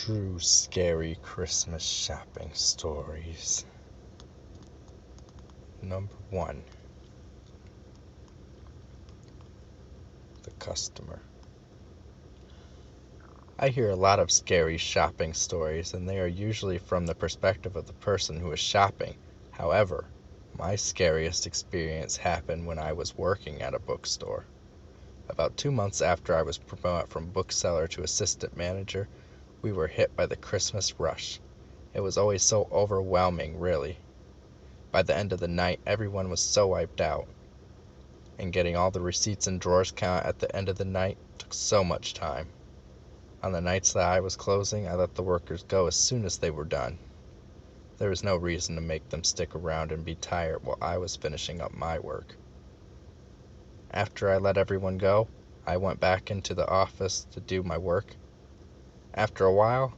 True scary Christmas shopping stories. Number 1. The customer. I hear a lot of scary shopping stories, and they are usually from the perspective of the person who is shopping. However, my scariest experience happened when I was working at a bookstore. About 2 months after I was promoted from bookseller to assistant manager, we were hit by the Christmas rush. It was always so overwhelming, really. By the end of the night, everyone was so wiped out, and getting all the receipts and drawers count at the end of the night took so much time. On the nights that I was closing, I let the workers go as soon as they were done. There was no reason to make them stick around and be tired while I was finishing up my work. After I let everyone go, I went back into the office to do my work. After a while,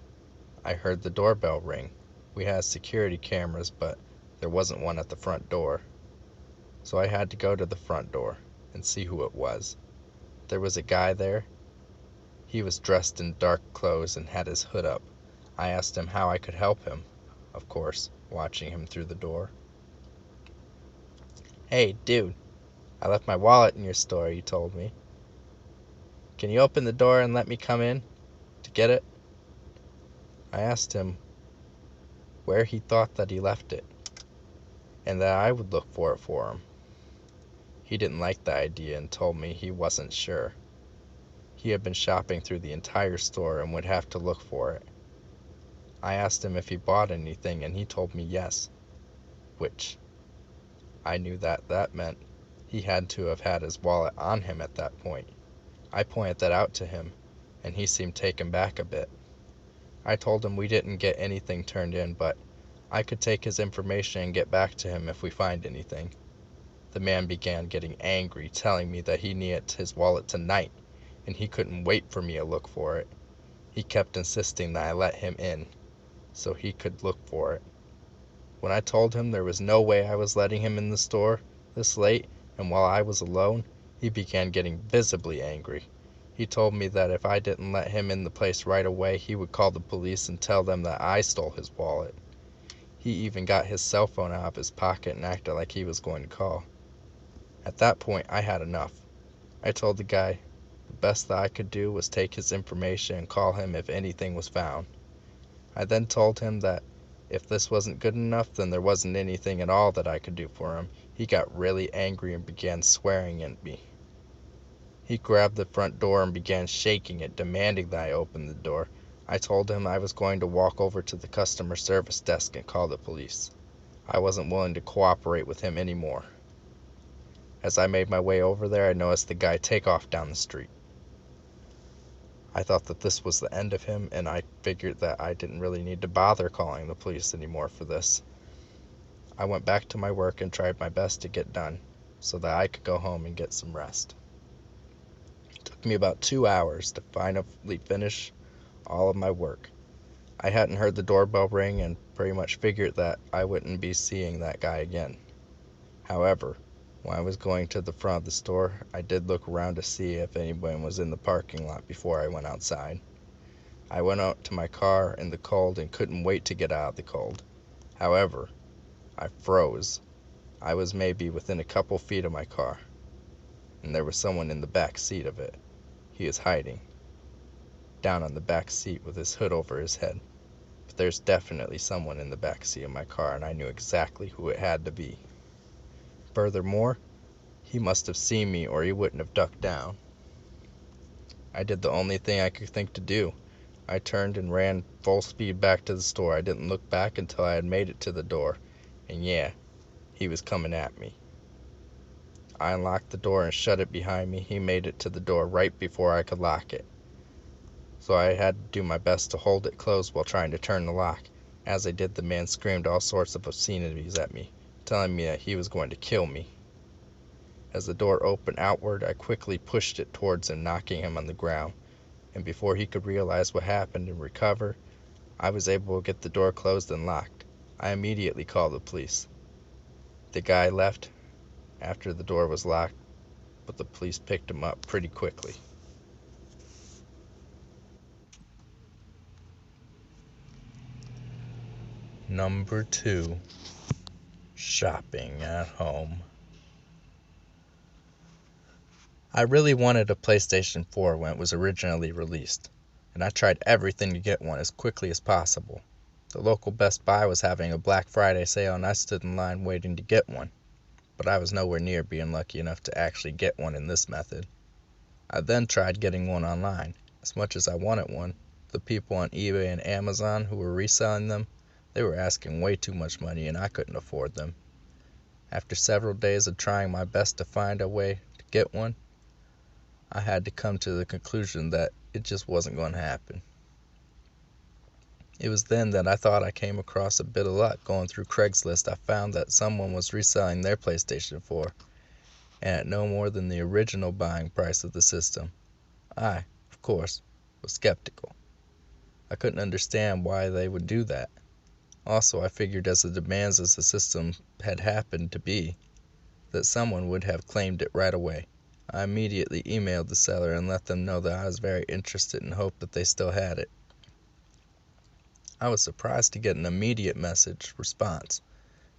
I heard the doorbell ring. We had security cameras, but there wasn't one at the front door. So I had to go to the front door and see who it was. There was a guy there. He was dressed in dark clothes and had his hood up. I asked him how I could help him, of course, watching him through the door. "Hey, dude, I left my wallet in your store," he told me. "Can you open the door and let me come in to get it?" I asked him where he thought that he left it, and that I would look for it for him. He didn't like the idea and told me he wasn't sure. He had been shopping through the entire store and would have to look for it. I asked him if he bought anything, and he told me yes, which I knew that meant he had to have had his wallet on him at that point. I pointed that out to him, and he seemed taken back a bit. I told him we didn't get anything turned in, but I could take his information and get back to him if we find anything. The man began getting angry, telling me that he needed his wallet tonight, and he couldn't wait for me to look for it. He kept insisting that I let him in, so he could look for it. When I told him there was no way I was letting him in the store this late and while I was alone, he began getting visibly angry. He told me that if I didn't let him in the place right away, he would call the police and tell them that I stole his wallet. He even got his cell phone out of his pocket and acted like he was going to call. At that point, I had enough. I told the guy the best that I could do was take his information and call him if anything was found. I then told him that if this wasn't good enough, then there wasn't anything at all that I could do for him. He got really angry and began swearing at me. He grabbed the front door and began shaking it, demanding that I open the door. I told him I was going to walk over to the customer service desk and call the police. I wasn't willing to cooperate with him anymore. As I made my way over there, I noticed the guy take off down the street. I thought that this was the end of him, and I figured that I didn't really need to bother calling the police anymore for this. I went back to my work and tried my best to get done so that I could go home and get some rest. It took me about 2 hours to finally finish all of my work. I hadn't heard the doorbell ring and pretty much figured that I wouldn't be seeing that guy again. However, when I was going to the front of the store, I did look around to see if anyone was in the parking lot before I went outside. I went out to my car in the cold and couldn't wait to get out of the cold. However, I froze. I was maybe within a couple feet of my car, and there was someone in the back seat of it. He was hiding down on the back seat with his hood over his head. But there's definitely someone in the back seat of my car, and I knew exactly who it had to be. Furthermore, he must have seen me or he wouldn't have ducked down. I did the only thing I could think to do. I turned and ran full speed back to the store. I didn't look back until I had made it to the door. And yeah, he was coming at me. I unlocked the door and shut it behind me. He made it to the door right before I could lock it. So I had to do my best to hold it closed while trying to turn the lock. As I did, the man screamed all sorts of obscenities at me, telling me that he was going to kill me. As the door opened outward, I quickly pushed it towards him, knocking him on the ground, and before he could realize what happened and recover, I was able to get the door closed and locked. I immediately called the police. The guy left after the door was locked, but the police picked him up pretty quickly. Number 2. Shopping at home. I really wanted a PlayStation 4 when it was originally released, and I tried everything to get one as quickly as possible. The local Best Buy was having a Black Friday sale and I stood in line waiting to get one, but I was nowhere near being lucky enough to actually get one in this method. I then tried getting one online. As much as I wanted one, the people on eBay and Amazon who were reselling them, they were asking way too much money and I couldn't afford them. After several days of trying my best to find a way to get one, I had to come to the conclusion that it just wasn't going to happen. It was then that I thought I came across a bit of luck. Going through Craigslist, I found that someone was reselling their PlayStation 4, and at no more than the original buying price of the system. I, of course, was skeptical. I couldn't understand why they would do that. Also, I figured as the demands of the system had happened to be, that someone would have claimed it right away. I immediately emailed the seller and let them know that I was very interested and hoped that they still had it. I was surprised to get an immediate message response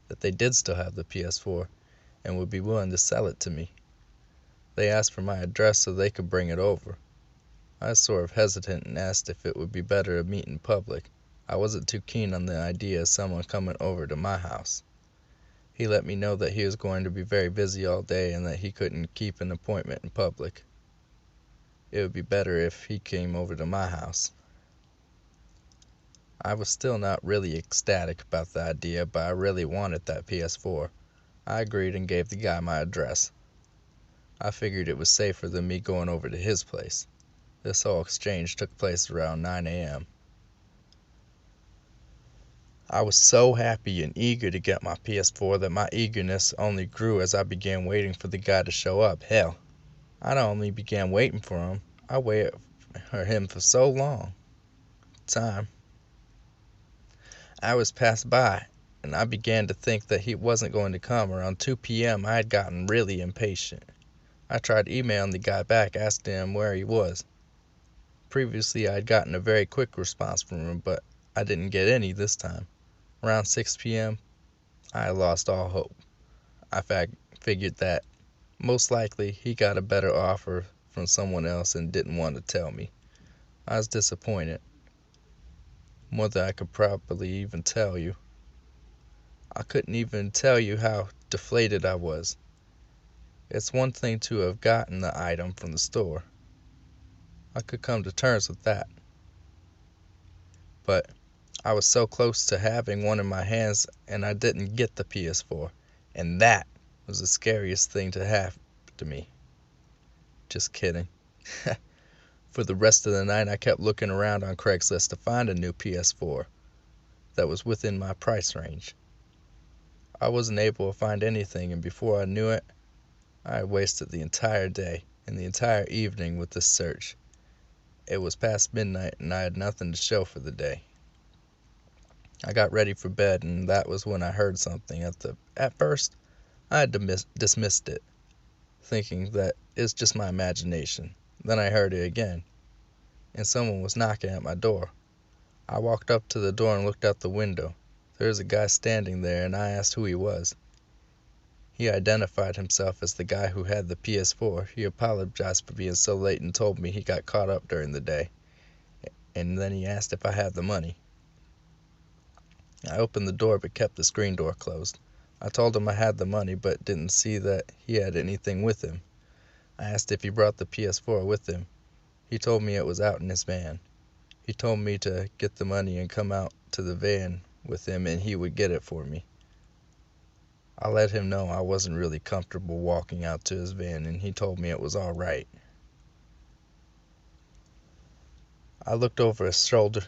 that they did still have the PS4 and would be willing to sell it to me. They asked for my address so they could bring it over. I was sort of hesitant and asked if it would be better to meet in public. I wasn't too keen on the idea of someone coming over to my house. He let me know that he was going to be very busy all day and that he couldn't keep an appointment in public. It would be better if he came over to my house. I was still not really ecstatic about the idea, but I really wanted that PS4. I agreed and gave the guy my address. I figured it was safer than me going over to his place. This whole exchange took place around 9 a.m. I was so happy and eager to get my PS4 that my eagerness only grew as I began waiting for the guy to show up. Hell, I not only began waiting for him, I waited for him for so long. Hours passed by, and I began to think that he wasn't going to come. Around 2 p.m. I had gotten really impatient. I tried emailing the guy back, asking him where he was. Previously I had gotten a very quick response from him, but I didn't get any this time. Around 6 p.m. I lost all hope. I figured that most likely he got a better offer from someone else and didn't want to tell me. I was disappointed, more than I could probably even tell you. I couldn't even tell you how deflated I was. It's one thing to have gotten the item from the store. I could come to terms with that. But I was so close to having one in my hands and I didn't get the PS4. And that was the scariest thing to happen to me. Just kidding. For the rest of the night I kept looking around on Craigslist to find a new PS4 that was within my price range. I wasn't able to find anything, and before I knew it, I had wasted the entire day and the entire evening with this search. It was past midnight and I had nothing to show for the day. I got ready for bed, and that was when I heard something. At first, I had dismissed it, thinking that it's just my imagination. Then I heard it again, and someone was knocking at my door. I walked up to the door and looked out the window. There was a guy standing there, and I asked who he was. He identified himself as the guy who had the PS4. He apologized for being so late and told me he got caught up during the day. And then he asked if I had the money. I opened the door but kept the screen door closed. I told him I had the money but didn't see that he had anything with him. I asked if he brought the PS4 with him. He told me it was out in his van. He told me to get the money and come out to the van with him and he would get it for me. I let him know I wasn't really comfortable walking out to his van, and he told me it was all right. I looked over his shoulder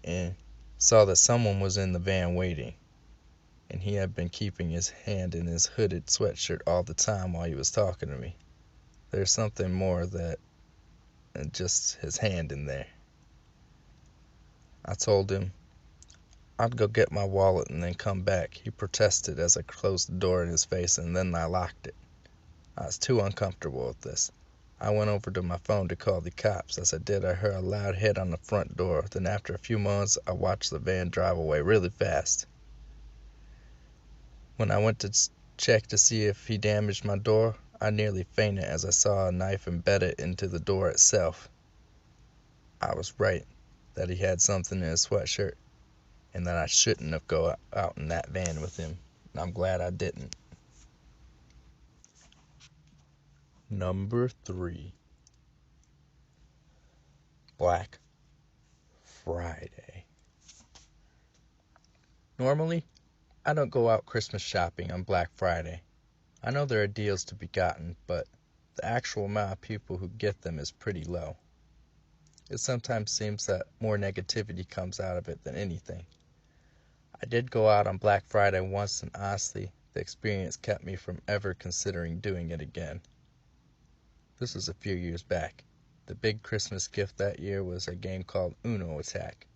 and saw that someone was in the van waiting, and he had been keeping his hand in his hooded sweatshirt all the time while he was talking to me. There's something more than just his hand in there. I told him I'd go get my wallet and then come back. He protested as I closed the door in his face, and then I locked it. I was too uncomfortable with this. I went over to my phone to call the cops. As I did, I heard a loud hit on the front door. Then after a few moments, I watched the van drive away really fast. When I went to check to see if he damaged my door, I nearly fainted as I saw a knife embedded into the door itself. I was right that he had something in his sweatshirt, and that I shouldn't have go out in that van with him. And I'm glad I didn't. Number 3. Black Friday. Normally, I don't go out Christmas shopping on Black Friday. I know there are deals to be gotten, but the actual amount of people who get them is pretty low. It sometimes seems that more negativity comes out of it than anything. I did go out on Black Friday once, and honestly, the experience kept me from ever considering doing it again. This was a few years back. The big Christmas gift that year was a game called Uno Attack.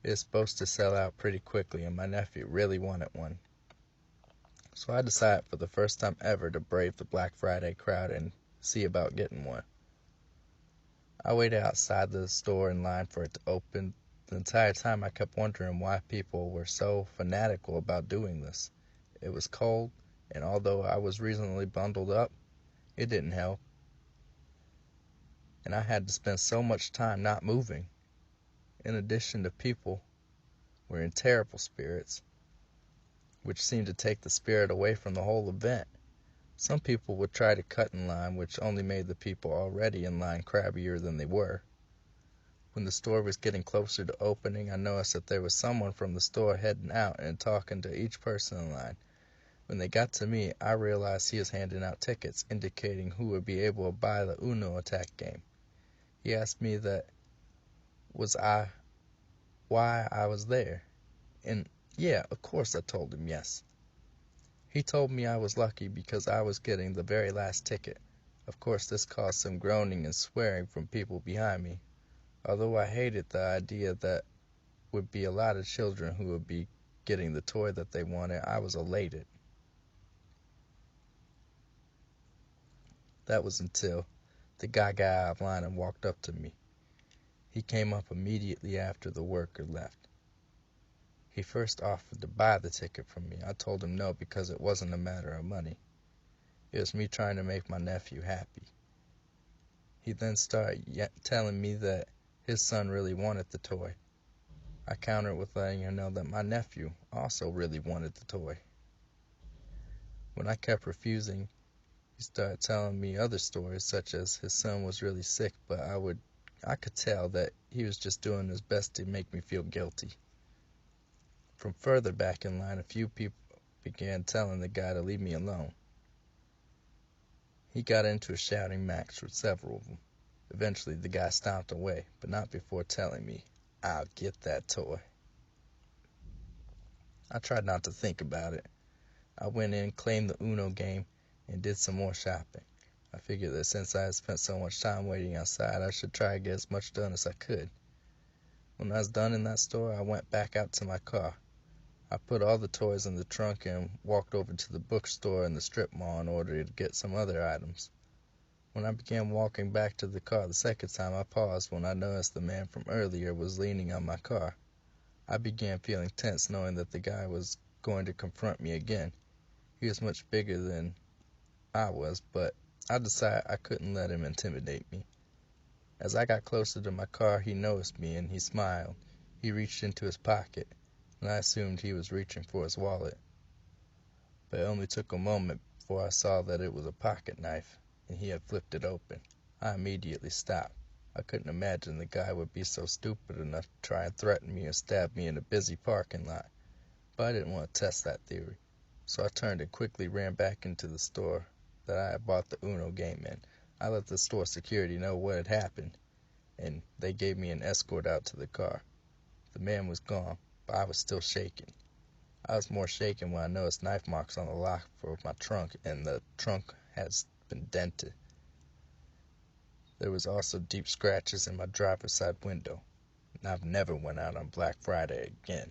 It is supposed to sell out pretty quickly, and my nephew really wanted one. So I decided for the first time ever to brave the Black Friday crowd and see about getting one. I waited outside the store in line for it to open. The entire time I kept wondering why people were so fanatical about doing this. It was cold, and although I was reasonably bundled up, it didn't help. And I had to spend so much time not moving. In addition, the people were in terrible spirits, which seemed to take the spirit away from the whole event. Some people would try to cut in line, which only made the people already in line crabbier than they were. When the store was getting closer to opening, I noticed that there was someone from the store heading out and talking to each person in line. When they got to me, I realized he was handing out tickets, indicating who would be able to buy the Uno Attack game. He asked me why I was there. And yeah, of course I told him yes. He told me I was lucky because I was getting the very last ticket. Of course, this caused some groaning and swearing from people behind me. Although I hated the idea that would be a lot of children who would be getting the toy that they wanted, I was elated. That was until the guy got out of line and walked up to me. He came up immediately after the worker left. He first offered to buy the ticket from me. I told him no because it wasn't a matter of money. It was me trying to make my nephew happy. He then started telling me that his son really wanted the toy. I countered with letting him know that my nephew also really wanted the toy. When I kept refusing, he started telling me other stories, such as his son was really sick, but I could tell that he was just doing his best to make me feel guilty. From further back in line, a few people began telling the guy to leave me alone. He got into a shouting match with several of them. Eventually, the guy stomped away, but not before telling me, "I'll get that toy." I tried not to think about it. I went in, claimed the Uno game, and did some more shopping. I figured that since I had spent so much time waiting outside, I should try to get as much done as I could. When I was done in that store, I went back out to my car. I put all the toys in the trunk and walked over to the bookstore in the strip mall in order to get some other items. When I began walking back to the car the second time, I paused when I noticed the man from earlier was leaning on my car. I began feeling tense, knowing that the guy was going to confront me again. He was much bigger than I was, but I decided I couldn't let him intimidate me. As I got closer to my car, he noticed me and he smiled. He reached into his pocket, and I assumed he was reaching for his wallet. But it only took a moment before I saw that it was a pocket knife, and he had flipped it open. I immediately stopped. I couldn't imagine the guy would be so stupid enough to try and threaten me or stab me in a busy parking lot. But I didn't want to test that theory, so I turned and quickly ran back into the store that I had bought the Uno game in. I let the store security know what had happened, and they gave me an escort out to the car. The man was gone, but I was still shaking. I was more shaken when I noticed knife marks on the lock for my trunk, and the trunk has been dented. There was also deep scratches in my driver's side window, and I've never went out on Black Friday again.